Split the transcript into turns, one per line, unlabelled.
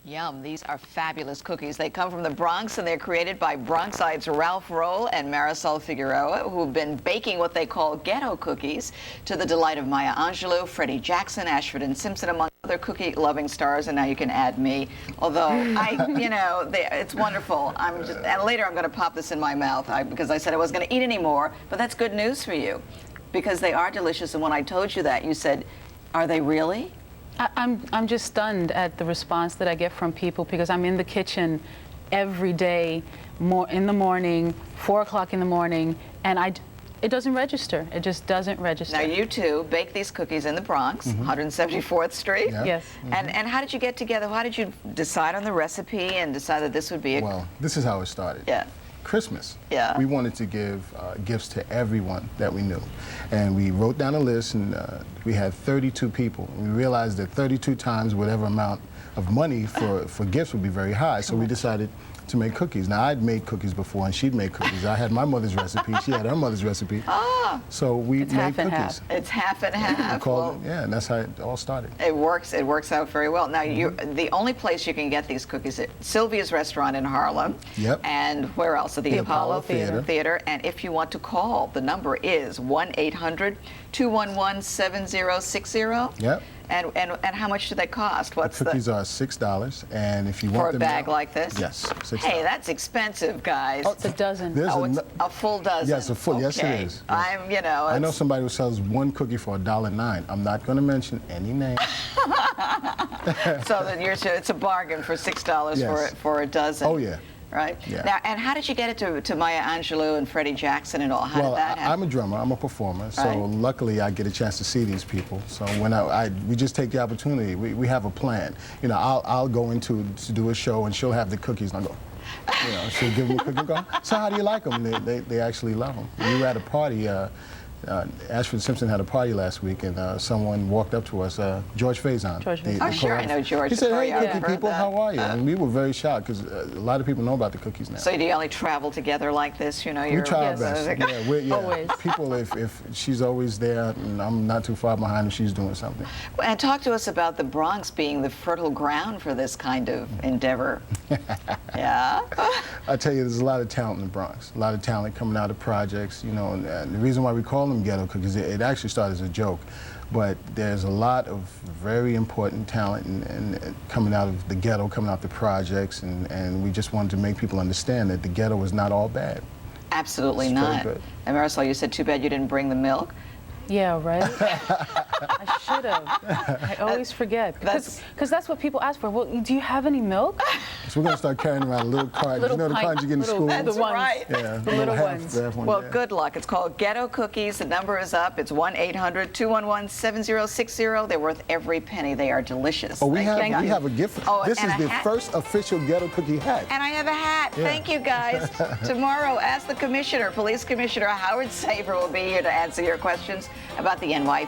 Yum, these are fabulous cookies. They come from the Bronx and they're created by Bronxites Ralph Rolle and Marisol Figueroa, who've been baking what they call ghetto cookies to the delight of Maya Angelou, Freddie Jackson, Ashford and Simpson, among other cookie-loving stars, and now you can add me. Although, it's wonderful. And later I'm going to pop this in my mouth because I said I wasn't going to eat anymore, but that's good news for you because they are delicious, and when I told you that, you said, are they really?
I'm just stunned at the response that I get from people because I'm in the kitchen every day, in the morning, 4 o'clock in the morning, and it doesn't register. It just doesn't register.
Now you two bake these cookies in the Bronx, 174th Street.
Yeah.
Yes.
And how did you get together? How did you decide on the recipe and decide that this would be a...
Well, this is how it started.
Yeah.
Christmas.
Yeah.
We wanted to give gifts to everyone that we knew. And we wrote down a list, and we had 32 people. We realized that 32 times whatever amount of money for gifts would be very high, so we decided to make cookies. Now, I'd made cookies before, and she'd made cookies. I had my mother's recipe, she had her mother's recipe.
Ah.
So we made
half and
cookies.
half.
It's half and half.
Yeah, and that's how it all started.
It works out very well. Now, the only place you can get these cookies at Sylvia's Restaurant in Harlem.
Yep.
And where else? At the Apollo
Theater.
And if you want to call, the number is 1-800-211-7060.
Yep.
And how much do they cost? What's
the cookies are $6, and if you want
for a bag like this?
Yes, $6.
Hey, that's expensive, guys.
It's a dozen.
It's a full dozen.
Yes, a full.
Okay.
Yes, it is. Yes.
I
I know somebody who sells one cookie for $1.09. I'm not going to mention any name.
So that it's a bargain for $6
Yes.
for a dozen.
Oh yeah.
Right.
Yeah.
Now, and how did you get it to Maya Angelou and Freddie Jackson and all? How did that happen?
I'm a drummer. I'm a performer. So
Right.
luckily, I get a chance to see these people. So when we just take the opportunity. We have a plan. You know, I'll go to do a show, and she'll have the cookies, and I'll go. You know, she'll give them a cookie and go. So how do you like them? They actually love them. We were at a party. Ashford and Simpson had a party last week, and someone walked up to us, George Faison.
Oh, sure, I know George.
He said, "Hey, cookie
I've
people,
heard
how are you?"
that.
And we were very shocked because a lot of people know about the cookies now.
So do you only travel together like this? You know,
We try our
Yes.
best. Yeah,
Always.
People, if she's always there, and I'm not too far behind, and she's doing something.
And talk to us about the Bronx being the fertile ground for this kind of endeavor. Yeah.
I tell you, there's a lot of talent in the Bronx. A lot of talent coming out of projects. You know, and the reason why we call them ghetto cookies, it actually started as a joke, but there's a lot of very important talent and coming out of the ghetto, coming out the projects, and we just wanted to make people understand that the ghetto is not all bad.
Absolutely
It's
not.
very good.
And Marisol, you said too bad you didn't bring the milk.
Yeah, right? I should have. I always forget. Because that's what people ask for. Well, do you have any milk?
So we're going to start carrying around little cards. You know the cards you get in school?
That's right.
Yeah,
The little ones.
Well, good luck. It's called Ghetto Cookies. The number is up. It's 1-800-211-7060. They're worth every penny. They are delicious.
Oh, we have a gift.
Oh,
this
and
is
a
the
hat?
first official ghetto cookie hat.
And I have a hat.
Yeah.
Thank you, guys. Tomorrow, ask the commissioner, Police Commissioner Howard Saber will be here to answer your questions about the NYPD.